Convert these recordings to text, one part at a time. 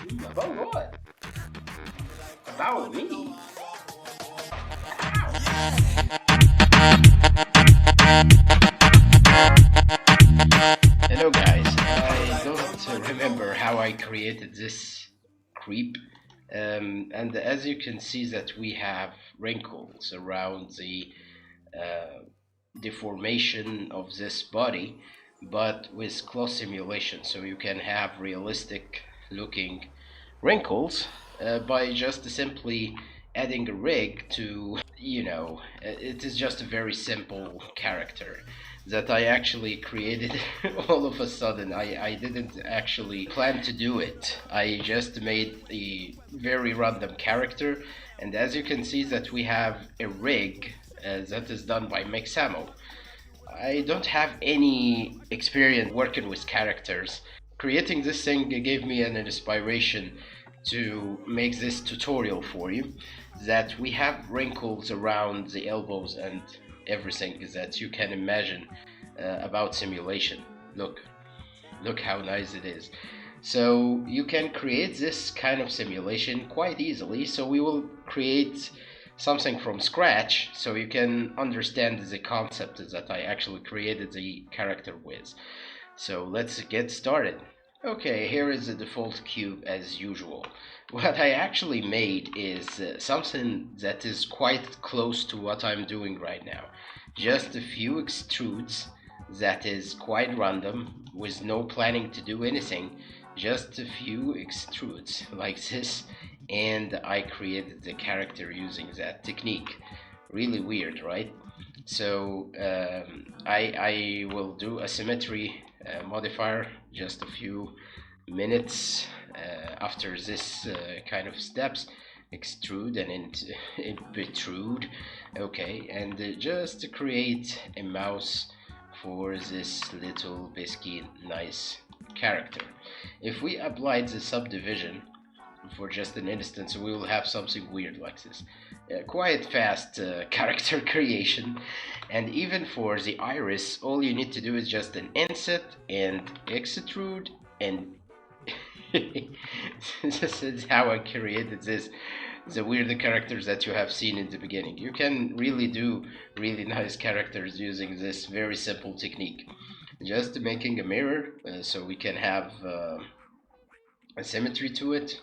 About what? About me? Hello guys, I don't remember how I created this creep, and as you can see that we have wrinkles around the uh, deformation of this body, but with close simulation, so you can have realistic looking wrinkles by just simply adding a rig to, it is just a very simple character that I actually created all of a sudden. I didn't actually plan to do it. I just made a very random character, and as you can see that we have a rig that is done by Mixamo. I don't have any experience working with characters. Creating this thing gave me an inspiration to make this tutorial for you, that we have wrinkles around the elbows and everything that you can imagine about simulation. Look how nice it is. So you can create this kind of simulation quite easily. So we will create something from scratch so you can understand the concept that I actually created the character with. So let's get started. Okay, here is the default cube as usual. What I actually made is something that is quite close to what I'm doing right now. Just a few extrudes that is quite random with no planning to do anything. Just a few extrudes like this, and I created the character using that technique. Really weird, right? So I will do a symmetry modifier just a few minutes after this kind of steps. Extrude and protrude. Okay, and just to create a mouse for this little biscuit nice character. If we apply the subdivision for just an instance, we will have something weird like this. Quite fast character creation. And even for the iris, all you need to do is just an inset and extrude, and this is how I created this. The weird characters that you have seen in the beginning. You can really do really nice characters using this very simple technique. Just making a mirror so we can have a symmetry to it.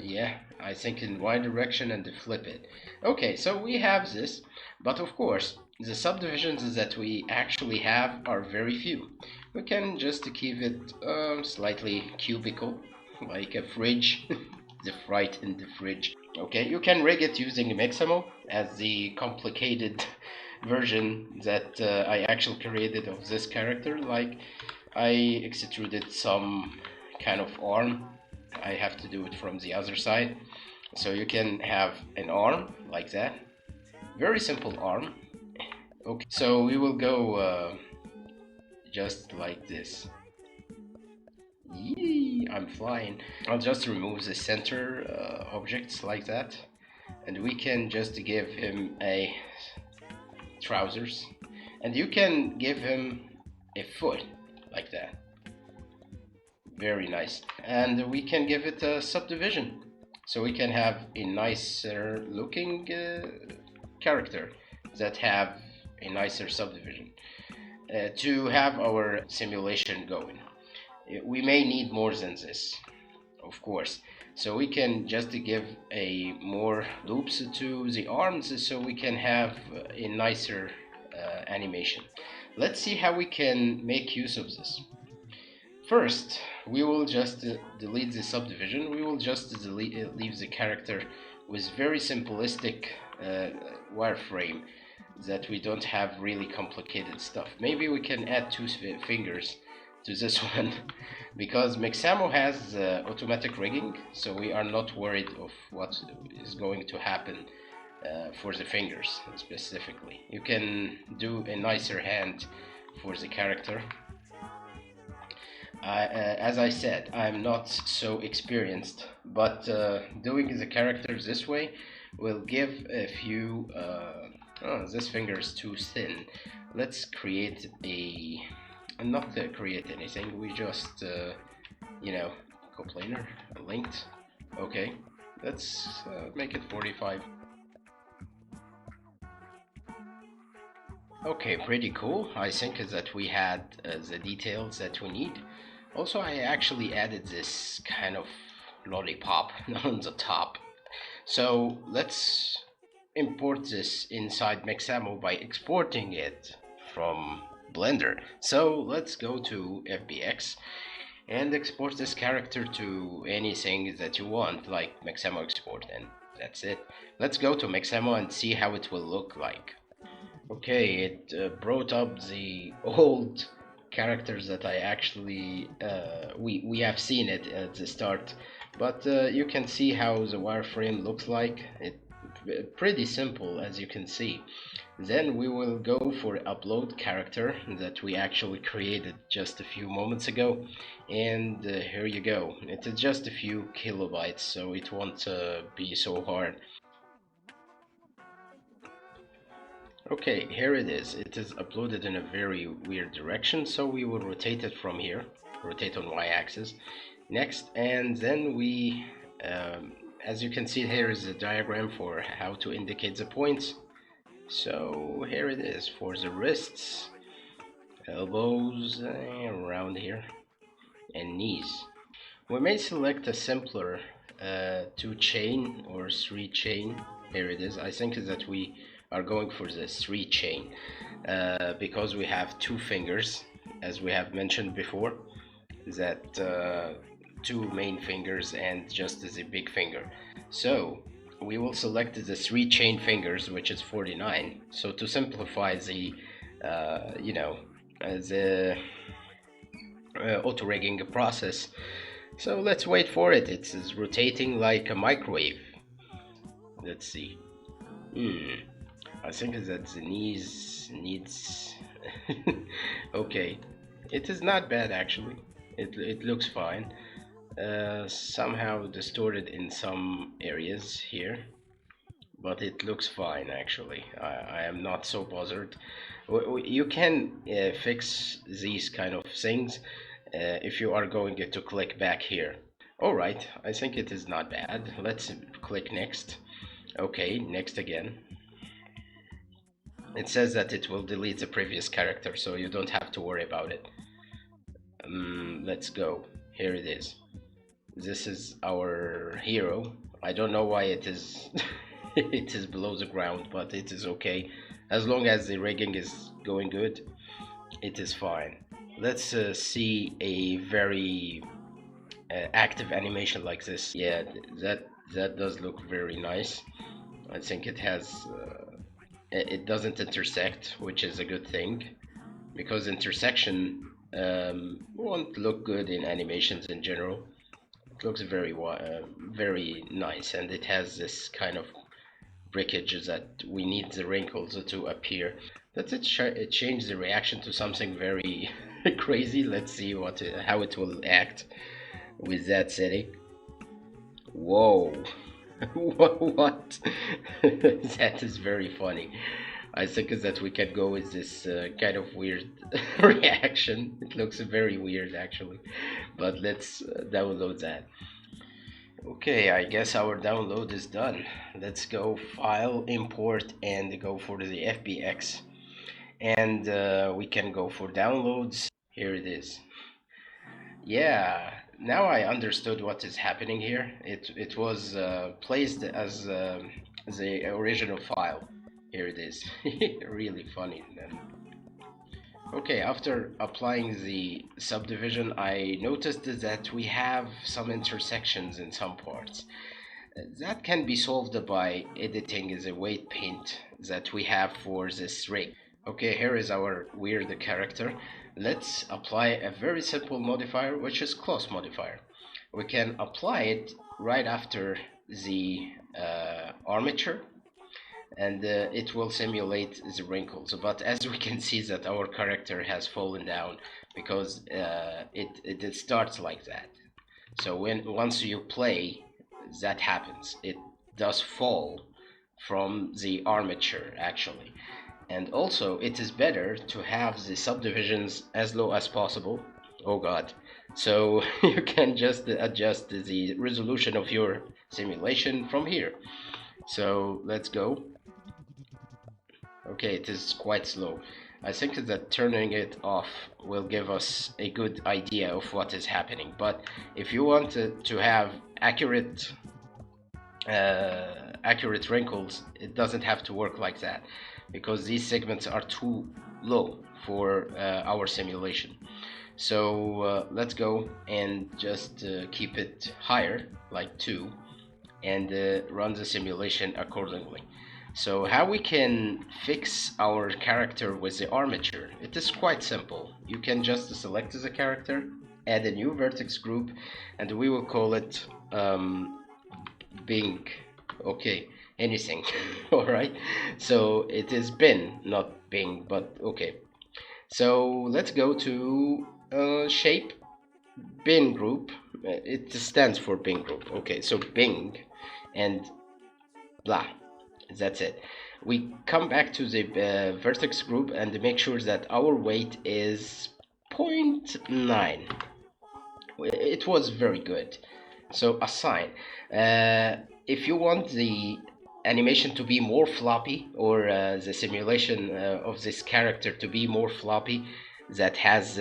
Yeah, I think in one direction and flip it. Okay, so we have this, but of course, the subdivisions that we actually have are very few. We can just keep it slightly cubical, like a fridge, the fright in the fridge. Okay, you can rig it using Mixamo as the complicated version that I actually created of this character. Like, I extruded some kind of arm. I have to do it from the other side. So you can have an arm like that. Very simple arm. Okay, so we will go just like this. Yee, I'm flying. I'll just remove the center objects like that, and we can just give him a trousers, and you can give him a foot like that. Very nice. And we can give it a subdivision, so we can have a nicer looking character that have a nicer subdivision to have our simulation going. We may need more than this, of course, so we can just give a more loops to the arms so we can have a nicer animation. Let's see how we can make use of this. First, we will just delete the subdivision. We will just leave the character with very simplistic wireframe, that we don't have really complicated stuff. Maybe we can add two fingers to this one, because Mixamo has automatic rigging, so we are not worried of what is going to happen for the fingers specifically. You can do a nicer hand for the character. As I said, I'm not so experienced, but doing the characters this way will give a few this finger is too thin. Let's create a not create anything, we just coplanar linked. Okay, let's make it 45. Okay, pretty cool. I think that we had the details that we need. Also, I actually added this kind of lollipop on the top. So let's import this inside Mixamo by exporting it from Blender. So let's go to FBX and export this character to anything that you want, like Mixamo export, and that's it. Let's go to Mixamo and see how it will look like. Okay, it brought up the old characters that I actually we have seen it at the start, but you can see how the wireframe looks like. It pretty simple, as you can see. Then we will go for upload character that we actually created just a few moments ago, and here you go. It is just a few kilobytes, so it won't be so hard. Okay, here it is. It is uploaded in a very weird direction, so we will rotate it from here, rotate on y-axis. Next, and then we, as you can see, here is a diagram for how to indicate the points. So here it is for the wrists, elbows, around here, and knees. We may select a simpler 2-chain or 3-chain. Here it is. I think that we are going for the 3-chain because we have 2 fingers, as we have mentioned before, that 2 main fingers and just the big finger. So we will select the 3-chain fingers, which is 49. So to simplify the the auto rigging process. So let's wait for it. It is rotating like a microwave. Let's see. I think that the knees needs okay, it is not bad actually. It looks fine. Somehow distorted in some areas here, but it looks fine actually. I am not so bothered. You can fix these kind of things if you are going to click back here. Alright, I think it is not bad. Let's click next. Okay, next again. It says that it will delete the previous character, so you don't have to worry about it. Let's go. Here it is. This is our hero. I don't know why it is it is below the ground, but it is okay. As long as the rigging is going good, it is fine. Let's see a very active animation like this. Yeah, that does look very nice. I think it has it doesn't intersect, which is a good thing, because intersection won't look good in animations in general. It looks very nice, and it has this kind of breakage that we need the wrinkles to appear. Let's it change the reaction to something very crazy. Let's see how it will act with that setting. Whoa. What? That is very funny. I think that we can go with this kind of weird reaction. It looks very weird actually, but let's download that. Okay, I guess our download is done. Let's go file, import, and go for the FBX, and we can go for downloads. Here it is. Yeah, now I understood what is happening here. It was placed as the original file. Here it is. Really funny then. Okay, after applying the subdivision, I noticed that we have some intersections in some parts. That can be solved by editing the weight paint that we have for this rig. Okay, here is our weird character. Let's apply a very simple modifier, which is close modifier. We can apply it right after the armature, and it will simulate the wrinkles. But as we can see that our character has fallen down because it starts like that. So once you play, that happens. It does fall from the armature actually. And also, it is better to have the subdivisions as low as possible. Oh god, So you can just adjust the resolution of your simulation from here. So let's go. Okay, it is quite slow. I think that turning it off will give us a good idea of what is happening. But if you want to have accurate wrinkles, it doesn't have to work like that, because these segments are too low for our simulation. So let's go and just keep it higher, like 2, and run the simulation accordingly. So how we can fix our character with the armature? It is quite simple. You can just select the character, add a new vertex group, and we will call it Bing. Okay, anything. All right. So it is bin, not Bing, but okay. So let's go to shape bin group. It stands for bin group. Okay, so Bing and blah. That's it. We come back to the vertex group and make sure that our weight is 0.9. It was very good. So assign. If you want the animation to be more floppy, or the simulation of this character to be more floppy, that has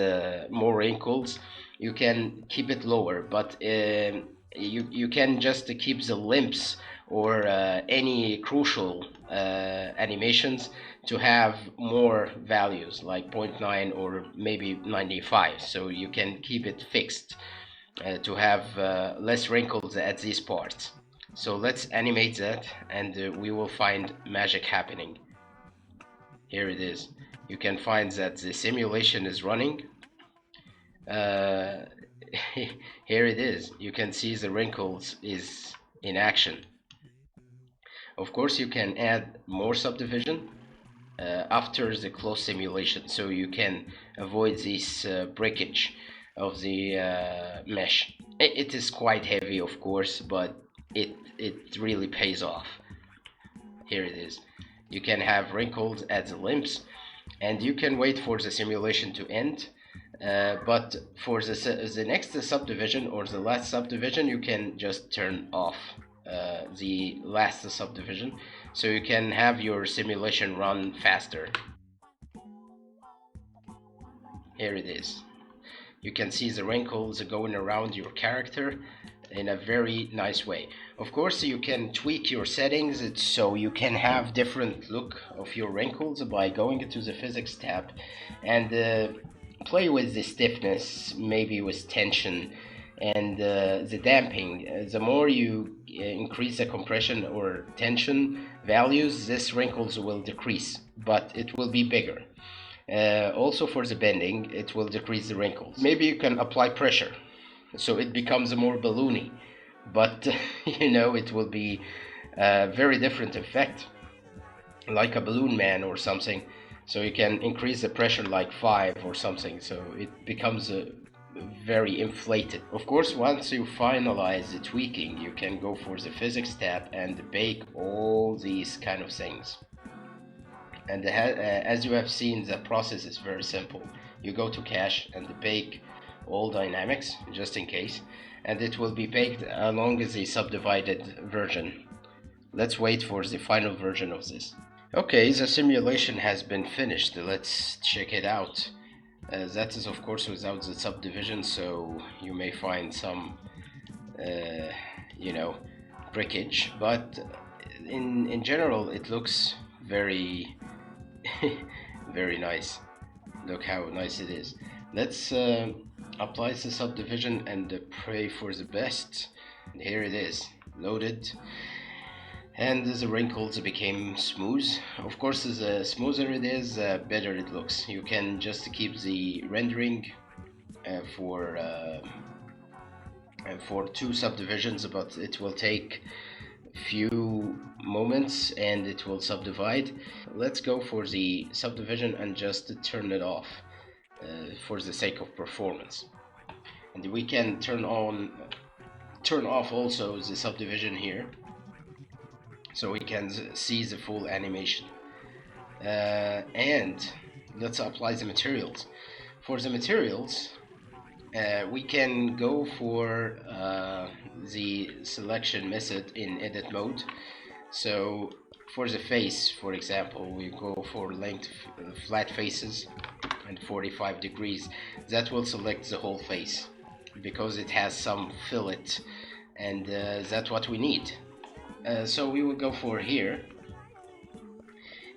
more wrinkles, you can keep it lower. But you can just keep the limps or any crucial animations to have more values, like 0.9 or maybe 95, so you can keep it fixed to have less wrinkles at these parts. So let's animate that, and we will find magic happening. Here it is. You can find that the simulation is running. Here it is. You can see the wrinkles is in action. Of course, you can add more subdivision after the close simulation, so you can avoid this breakage of the mesh. It is quite heavy, of course, but it really pays off. Here it is. You can have wrinkles at the limbs, and you can wait for the simulation to end. But for the next subdivision or the last subdivision, you can just turn off the last subdivision, so you can have your simulation run faster. Here it is. You can see the wrinkles going around your character in a very nice way. Of course, you can tweak your settings so you can have different look of your wrinkles by going into the physics tab and play with the stiffness, maybe with tension, and the damping. The more you increase the compression or tension values, this wrinkles will decrease, but it will be bigger. Also for the bending, it will decrease the wrinkles. Maybe you can apply pressure, so it becomes a more balloony, but you know, it will be a very different effect, like a balloon man or something. So you can increase the pressure like 5 or something, so it becomes a very inflated. Of course, once you finalize the tweaking, you can go for the physics tab and bake all these kind of things. And as you have seen, the process is very simple. You go to cache and bake all dynamics just in case, and it will be baked along the subdivided version. Let's wait for the final version of this. Okay, the simulation has been finished. Let's check it out. That is of course without the subdivision, so you may find some you know, breakage, but in general it looks very very nice. Look how nice it is. Let's apply the subdivision and pray for the best. And here it is, loaded, and the wrinkles became smooth. Of course, the smoother it is, better it looks. You can just keep the rendering for 2 subdivisions, but it will take few moments and it will subdivide. Let's go for the subdivision and just turn it off for the sake of performance. And we can turn off also the subdivision here, so we can see the full animation. And let's apply the materials. For the materials, We can go for the selection method in edit mode. So for the face, for example, we go for length flat faces and 45 degrees. That will select the whole face because it has some fillet, and that's what we need. So we will go for here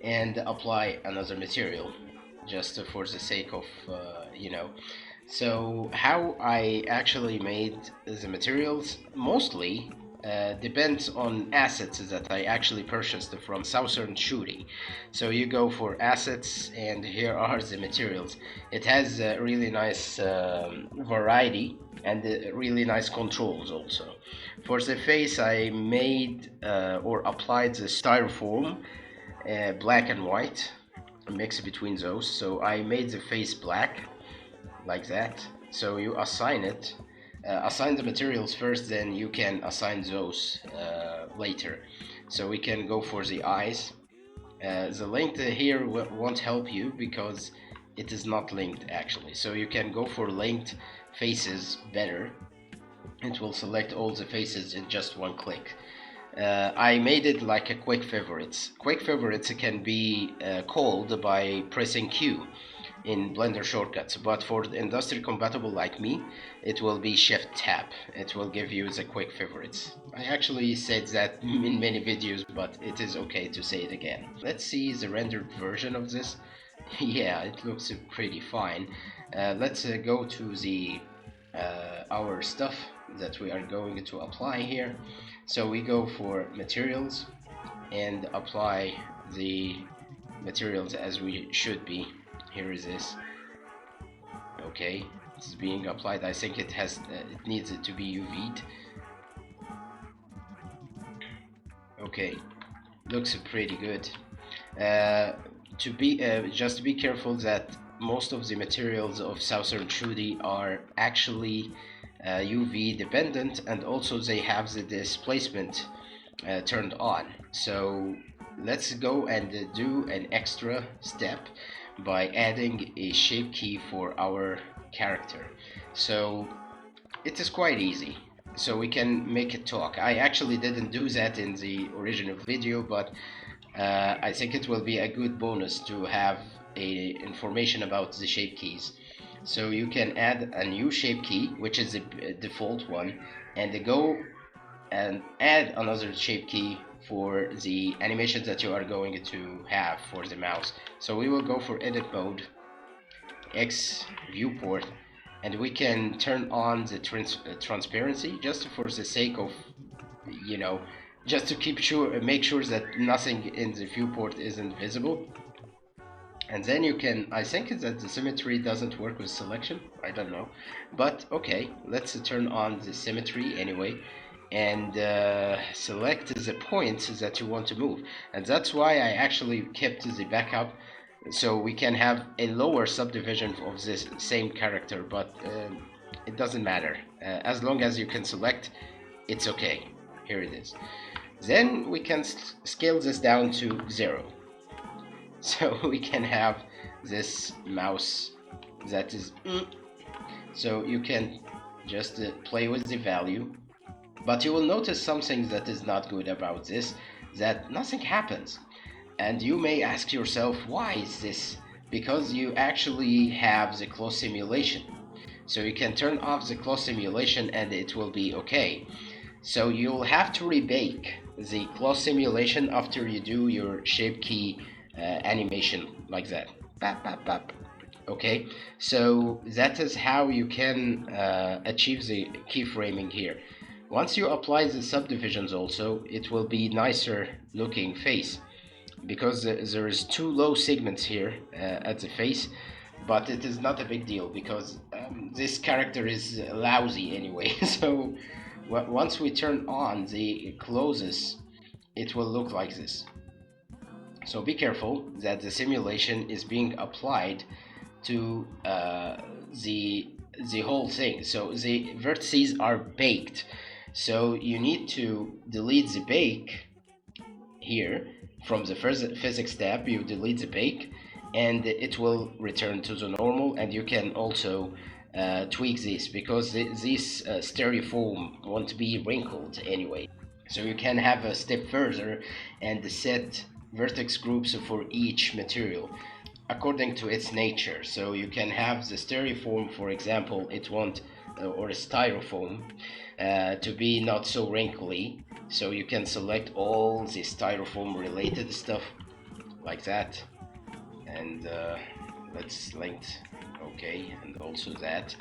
and apply another material just for the sake of so how I actually made the materials mostly depends on assets that I actually purchased from SothernShotty. So you go for assets, and here are the materials. It has a really nice variety and really nice controls also. For the face, I made or applied the styrofoam, black and white, a mix between those. So I made the face black like that. So you assign it, assign the materials first, then you can assign those later. So we can go for the eyes. The length here won't help you because it is not linked actually. So you can go for linked faces better. It will select all the faces in just one click. I made it like a quick favorites. Quick favorites can be called by pressing Q in Blender shortcuts, but for the industry compatible like me, it will be Shift Tab. It will give you the quick favorites. I actually said that in many videos, but it is okay to say it again. Let's see the rendered version of this. Yeah, it looks pretty fine. Let's go to the our stuff that we are going to apply here. So we go for materials and apply the materials as we should be. Here is this. Okay, it's being applied. I think it needs it to be UV'd. Okay, looks pretty good. Just to be careful that most of the materials of SothernShotty are actually UV dependent, and also they have the displacement turned on. So let's go and do an extra step by adding a shape key for our character. So it is quite easy. So we can make it talk. I actually didn't do that in the original video, but I think it will be a good bonus to have information about the shape keys. So you can add a new shape key, which is the default one, and go and add another shape key for the animations that you are going to have for the mouse. So we will go for edit mode, X viewport, and we can turn on the transparency just for the sake of, just to make sure that nothing in the viewport isn't visible. And then you can, I think that the symmetry doesn't work with selection, I don't know, but okay, let's turn on the symmetry anyway and select the points that you want to move. And that's why I actually kept the backup, so we can have a lower subdivision of this same character, but it doesn't matter. As long as you can select, it's okay. Here it is. Then we can scale this down to 0. So we can have this mouse that is so you can just play with the value, but you will notice something that is not good about this, that nothing happens. And you may ask yourself, why is this? Because you actually have the close simulation. So you can turn off the close simulation and it will be okay. So you'll have to rebake the close simulation after you do your shape key animation like that. Bap, bap, bap. Okay, so that is how you can achieve the keyframing here. Once you apply the subdivisions also, it will be nicer looking face, because there is 2 low segments here at the face, but it is not a big deal because this character is lousy anyway. So once we turn on the closes, it will look like this. So be careful that the simulation is being applied to the whole thing. So the vertices are baked. So you need to delete the bake here from the first physics tab. You delete the bake, and it will return to the normal. And you can also tweak this, because this styrofoam won't be wrinkled anyway. So you can have a step further and set vertex groups for each material according to its nature. So you can have the styrofoam, for example, it won't or a styrofoam to be not so wrinkly. So you can select all the styrofoam related stuff like that, and let's length, okay, and also that.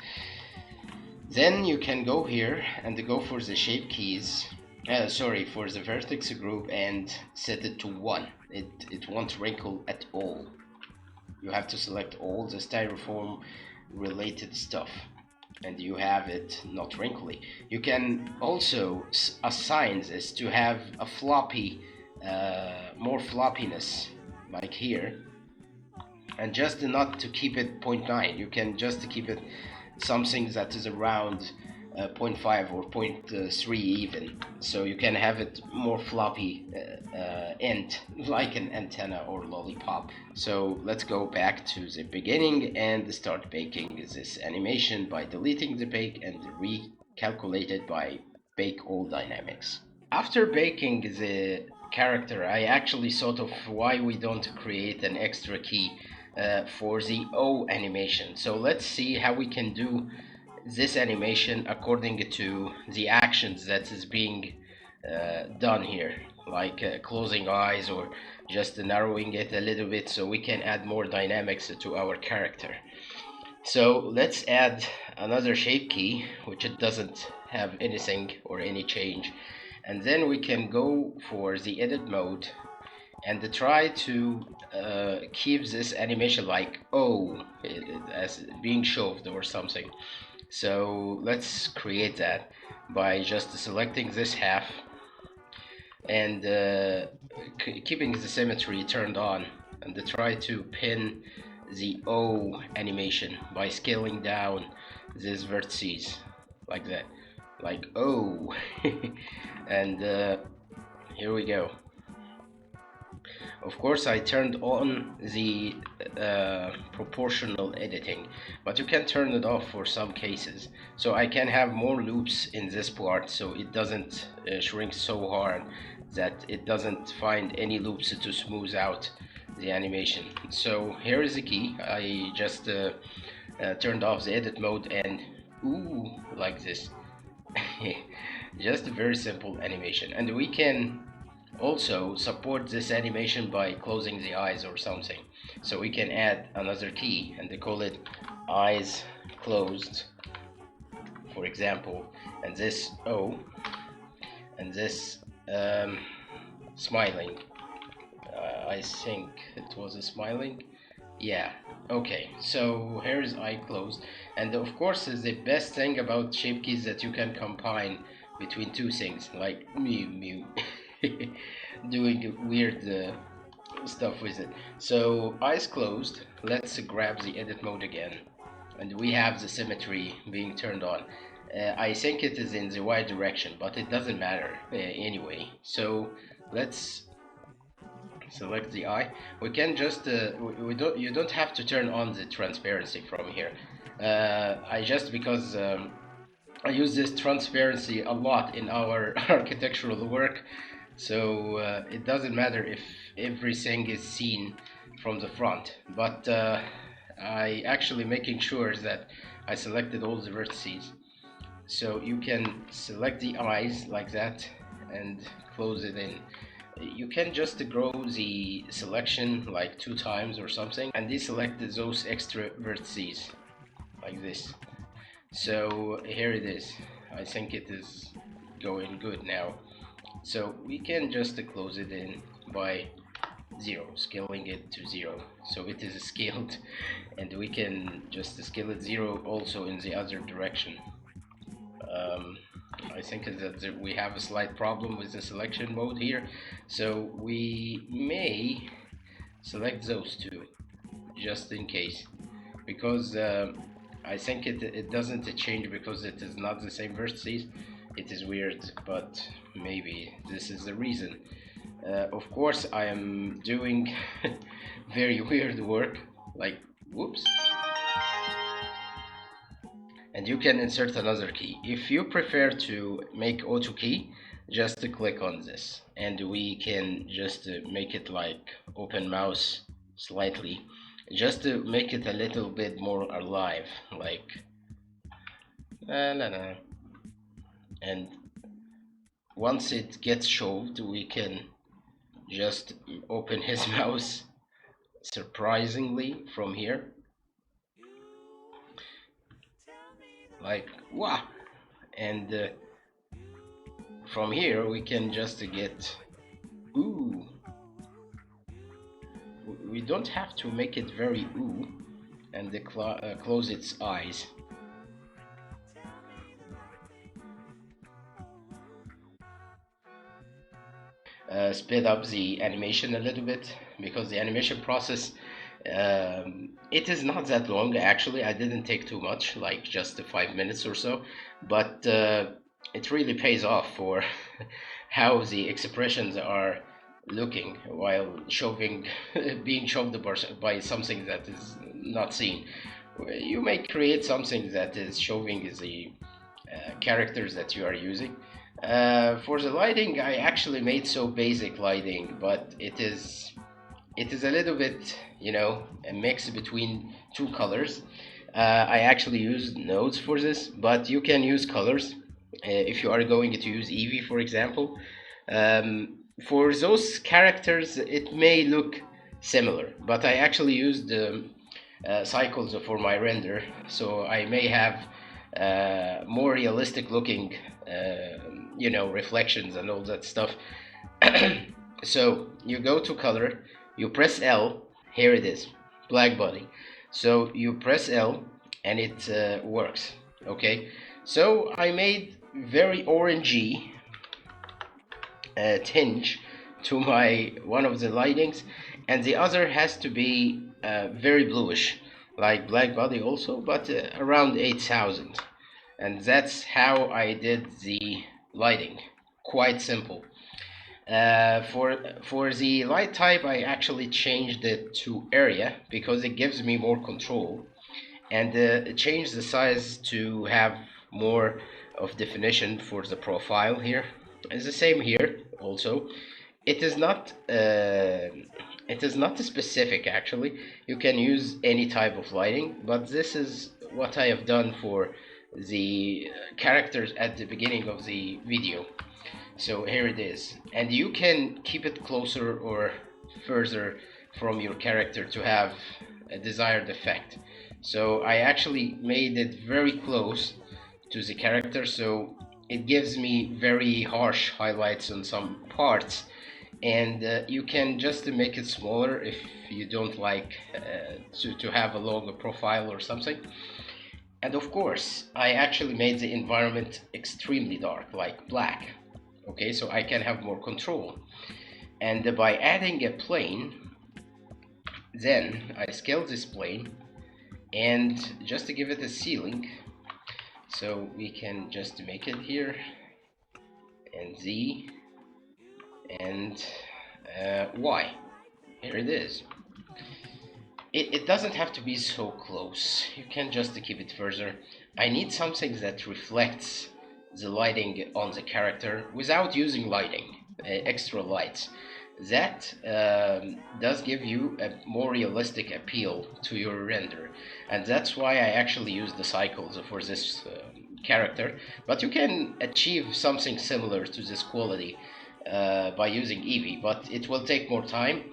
Then you can go here and go for the shape keys, for the vertex group, and set it to 1. It won't wrinkle at all. You have to select all the styrofoam related stuff, and you have it not wrinkly. You can also assign this to have a floppy, more floppiness, like here, and just not to keep it 0.9. You can just keep it something that is around 0.5 or 0.3 even, so you can have it more floppy end, like an antenna or lollipop. So let's go back to the beginning and start baking this animation by deleting the bake and recalculate it by bake all dynamics. After baking the character, I actually thought of why we don't create an extra key for the O animation. So let's see how we can do this animation according to the actions that is being done here, like closing eyes or just narrowing it a little bit, so we can add more dynamics to our character. So let's add another shape key, which it doesn't have anything or any change, and then we can go for the edit mode and try to keep this animation like as being shoved or something. So let's create that by just selecting this half and keeping the symmetry turned on, and try to pin the O animation by scaling down these vertices like that, like O. And here we go. Of course, I turned on the proportional editing, but you can turn it off for some cases. So I can have more loops in this part, so it doesn't shrink so hard that it doesn't find any loops to smooth out the animation. So here is the key. I just turned off the edit mode, and ooh, like this. Just a very simple animation, and we can also support this animation by closing the eyes or something. So we can add another key and they call it eyes closed, for example, and this O, and this smiling. I think it was a smiling. Yeah, okay, so here's eye closed. And of course, the best thing about shape keys that you can combine between two things, like mew mew. Doing weird stuff with it. So eyes closed, let's grab the edit mode again, and we have the symmetry being turned on. I think it is in the Y direction, but it doesn't matter anyway. So let's select the eye. We can just you don't have to turn on the transparency from here. Because I use this transparency a lot in our architectural work. So it doesn't matter if everything is seen from the front, but I actually making sure that I selected all the vertices. So you can select the eyes like that and close it in. You can just grow the selection like 2 times or something and deselect those extra vertices like this. So here it is. I think it is going good now. So we can just close it in by 0, scaling it to 0, so it is scaled, and we can just scale it 0 also in the other direction. I think that we have a slight problem with the selection mode here, so we may select those two just in case, because I think it doesn't change because it is not the same vertices. It is weird, but maybe this is the reason. Of course, I am doing very weird work, like whoops. and you can insert another key. If you prefer to make auto key, just to click on this, and we can just make it like open mouse slightly, just to make it a little bit more alive, like and once it gets shoved, we can just open his mouse surprisingly from here, like wow. And from here we can just get, ooh, we don't have to make it very ooh, and close its eyes. Speed up the animation a little bit, because the animation process, it is not that long actually. I didn't take too much, like just 5 minutes or so, but it really pays off for how the expressions are looking while shoving being shoved by something that is not seen. You may create something that is showing the characters that you are using. For the lighting, I actually made so basic lighting, but it is a little bit, you know, a mix between two colors. I actually used nodes for this, but you can use colors if you are going to use Eevee, for example. For those characters, it may look similar, but I actually used cycles for my render, so I may have more realistic looking you know, reflections and all that stuff. So you go to color, you press L, here it is, black body. So you press L and it works. Okay, so I made very orangey tinge to my one of the lightings, and the other has to be very bluish, like black body also, but around 8,000. And that's how I did the lighting. Quite simple. For the light type, I actually changed it to area because it gives me more control, and changed the size to have more of definition for the profile here. It's the same here also. It is not specific actually. You can use any type of lighting, but this is what I have done for the characters at the beginning of the video. So here it is, and you can keep it closer or further from your character to have a desired effect. So I actually made it very close to the character, so it gives me very harsh highlights on some parts, and you can just make it smaller if you don't like to have a longer profile or something. And of course, I actually made the environment extremely dark, like black. Okay, so I can have more control. And by adding a plane, then I scale this plane, and just to give it a ceiling, so we can just make it here, and Z, and Y. Here it is. It doesn't have to be so close. You can just keep it further. I need something that reflects the lighting on the character without using lighting, extra lights. That does give you a more realistic appeal to your render, and that's why I actually use the cycles for this character. But you can achieve something similar to this quality by using Eevee, but it will take more time.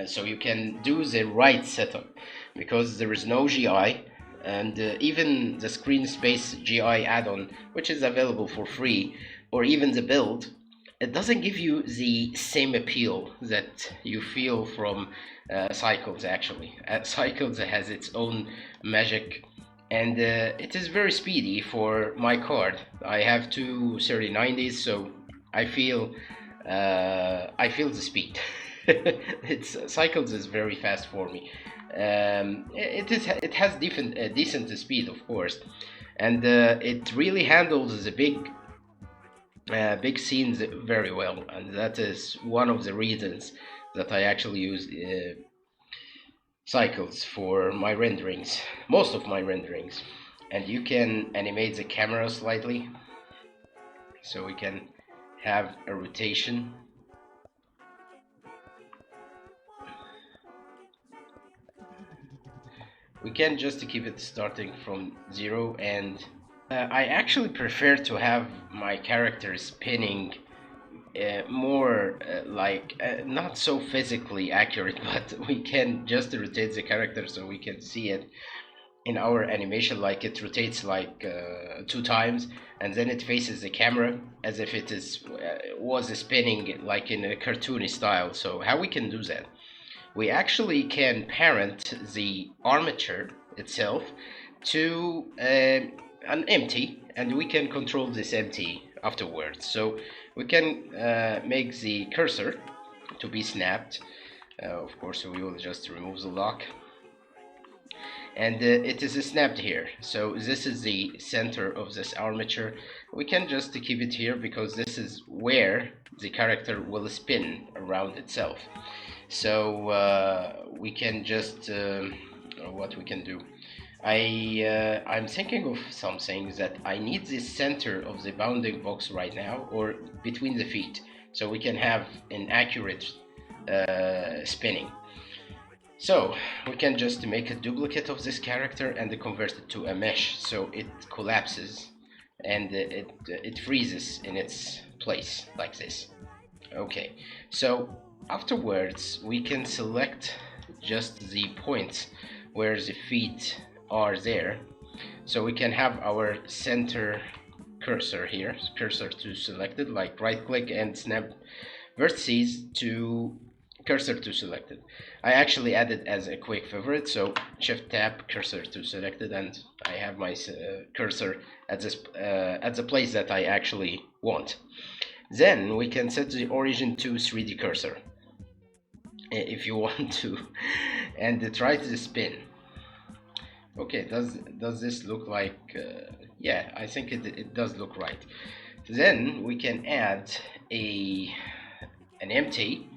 So you can do the right setup, because there is no GI, and even the screen space GI add-on, which is available for free, or even the build, it doesn't give you the same appeal that you feel from Cycles. Actually, Cycles has its own magic, and it is very speedy for my card. I have two 3090s, so I feel the speed. Cycles is very fast for me. It has decent speed, of course, and it really handles the big scenes very well, and that is one of the reasons that I actually use Cycles for my renderings, most of my renderings. and you can animate the camera slightly, so we can have a rotation. We can just keep it starting from 0, and I actually prefer to have my character spinning more not so physically accurate, but we can just rotate the character so we can see it in our animation, like it rotates like 2 times, and then it faces the camera as if it was spinning like in a cartoony style. So how we can do that? We actually can parent the armature itself to an empty, and we can control this empty afterwards. So we can make the cursor to be snapped. Of course, we will just remove the lock, and it is snapped here. So this is the center of this armature. We can just keep it here because this is where the character will spin around itself. So we can just what we can do, I'm thinking of something that I need the center of the bounding box right now, or between the feet, so we can have an accurate spinning. So we can just make a duplicate of this character and convert it to a mesh, so it collapses and it freezes in its place like this. Okay, so afterwards we can select just the points where the feet are there, so we can have our center cursor here, cursor to selected, like right click and snap vertices to cursor to selected. I actually added as a quick favorite, so shift tab cursor to selected, and I have my cursor at this at the place that I actually want. Then we can set the origin to 3D cursor if you want to, and try to spin. Okay, does this look like yeah, I think it does look right. Then we can add an empty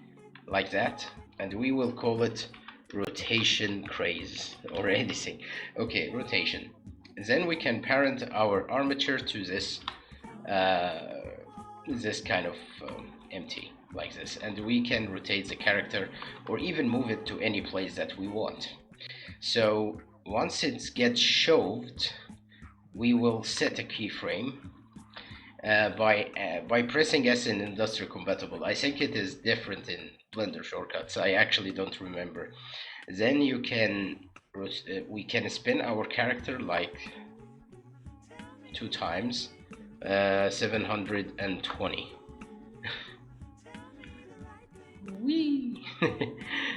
like that, and we will call it rotation craze or anything. Okay, rotation. Then we can parent our armature to this this kind of empty like this, and we can rotate the character or even move it to any place that we want. So once it gets shoved, we will set a keyframe by pressing S in industrial compatible. I think it is different in Blender shortcuts. I actually don't remember. Then you can we can spin our character like 2 times, 720. Wee.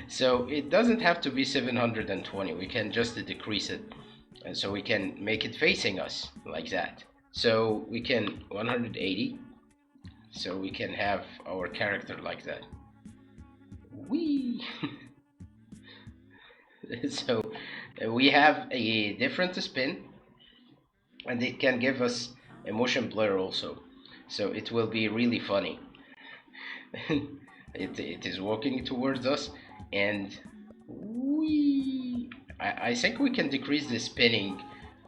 So it doesn't have to be 720. We can just decrease it, and so we can make it facing us like that. So we can 180, so we can have our character like that. Wee. So we have a different spin, and it can give us a motion blur also, so it will be really funny. It is walking towards us, and I think we can decrease the spinning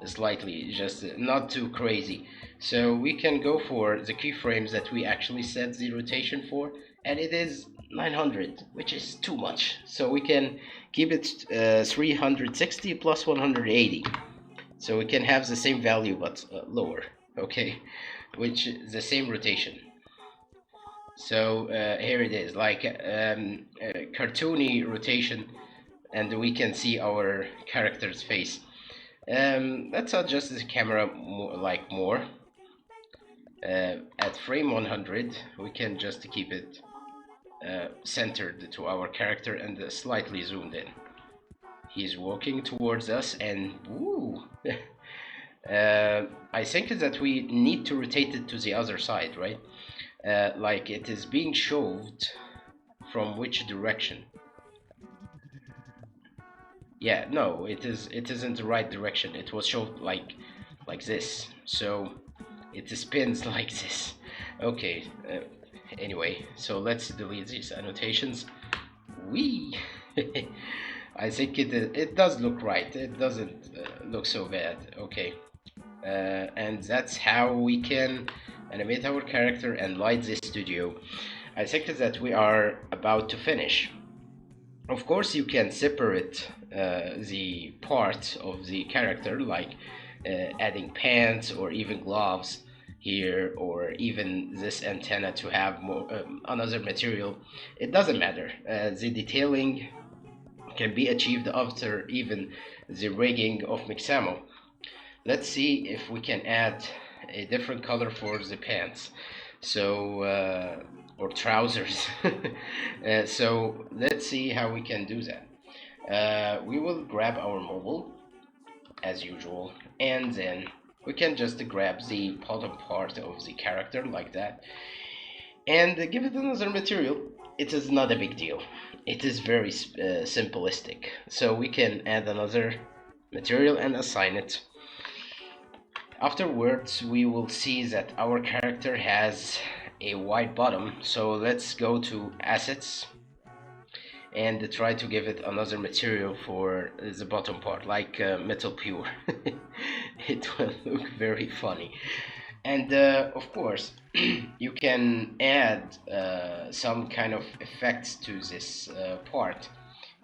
slightly, just not too crazy. So we can go for the keyframes that we actually set the rotation for, and it is 900, which is too much. So we can keep it 360 plus 180. So we can have the same value but lower, okay, which is the same rotation. So here it is, like cartoony rotation, and we can see our character's face. Let's adjust the camera more. At frame 100, we can just keep it centered to our character and slightly zoomed in. He's walking towards us, and woo! I think that we need to rotate it to the other side, right? Like it is being shoved from which direction? Yeah, no, it isn't the right direction. It was shoved like this, so it spins like this. Okay, anyway, so let's delete these annotations. I think it does look right. It doesn't look so bad. Okay, and that's how we can animate our character and light this studio. I think that we are about to finish. Of course, you can separate the parts of the character, like adding pants or even gloves here, or even this antenna to have more another material. It doesn't matter. The detailing can be achieved after even the rigging of Mixamo. Let's see if we can add a different color for the pants. So or trousers. So let's see how we can do that. We will grab our mobile as usual, and then we can just grab the bottom part of the character like that and give it another material. It is not a big deal. It is very simplistic. So we can add another material and assign it. Afterwards, we will see that our character has a white bottom. So let's go to assets and try to give it another material for the bottom part, like metal pure. It will look very funny. And of course, you can add some kind of effects to this part.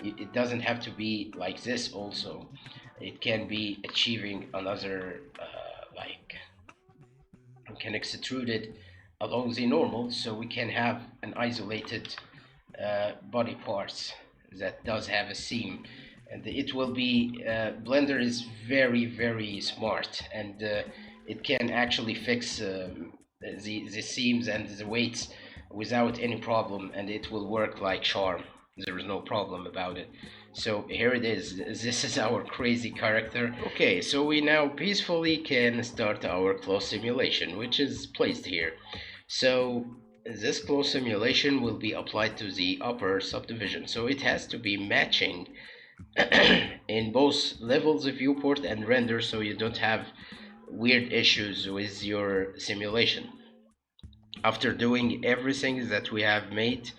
It doesn't have to be like this also. It can be achieving another like we can extrude it along the normal, so we can have an isolated body parts that does have a seam, and it will be Blender is very smart, and it can actually fix the seams and the weights without any problem, and it will work like charm. There is no problem about it. So here it is. This is our crazy character. Okay, so we now peacefully can start our close simulation, which is placed here. So this close simulation will be applied to the upper subdivision, so it has to be matching in both levels of viewport and render, so you don't have weird issues with your simulation. After doing everything that we have made,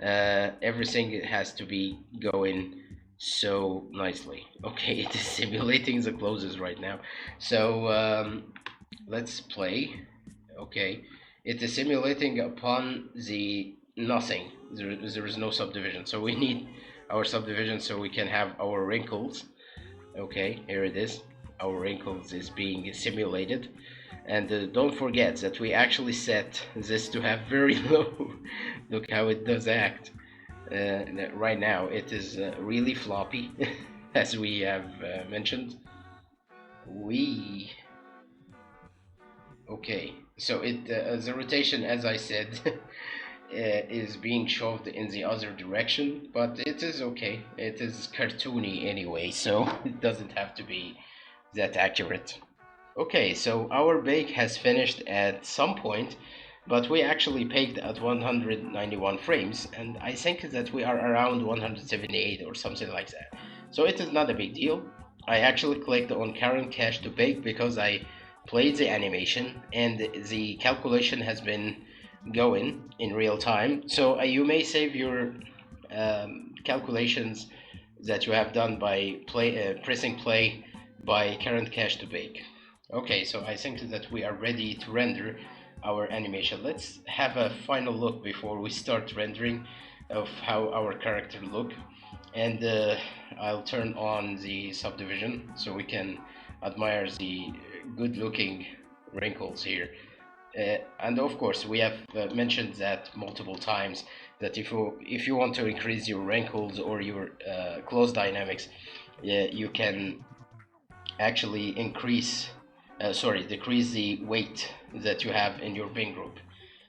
everything has to be going so nicely. Okay, it is simulating the closes right now, so let's play. Okay, it is simulating upon the nothing. There is no subdivision, so we need our subdivision so we can have our wrinkles. Okay, here it is. Our wrinkles is being simulated, and don't forget that we actually set this to have very low. Look how it does act. Right now it is really floppy, as we have mentioned. Okay, so the rotation, as I said, is being shoved in the other direction, but it is okay. It is cartoony anyway, so it doesn't have to be that accurate. Okay, so our bake has finished at some point, but we actually baked at 191 frames, and I think that we are around 178 or something like that. So it is not a big deal. I actually clicked on current cache to bake because I played the animation and the calculation has been going in real time. So you may save your calculations that you have done by pressing play by current cache to bake. Okay, so I think that we are ready to render our animation. Let's have a final look before we start rendering of how our character look, and I'll turn on the subdivision so we can admire the good looking wrinkles here. And of course we have mentioned that multiple times that if you want to increase your wrinkles or your close dynamics, you can actually decrease the weight that you have in your bin group.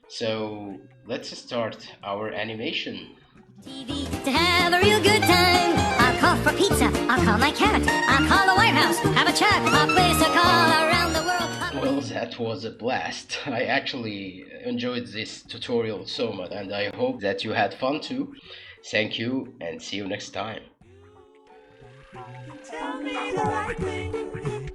So let's start our animation. TV to have a real good time. I'll call for pizza, I'll call my cat, I'll call the White House, have a chat, I'll place a call around the world. Well, that was a blast. I actually enjoyed this tutorial so much, and I hope that you had fun too. Thank you, and see you next time. Tell me the right thing.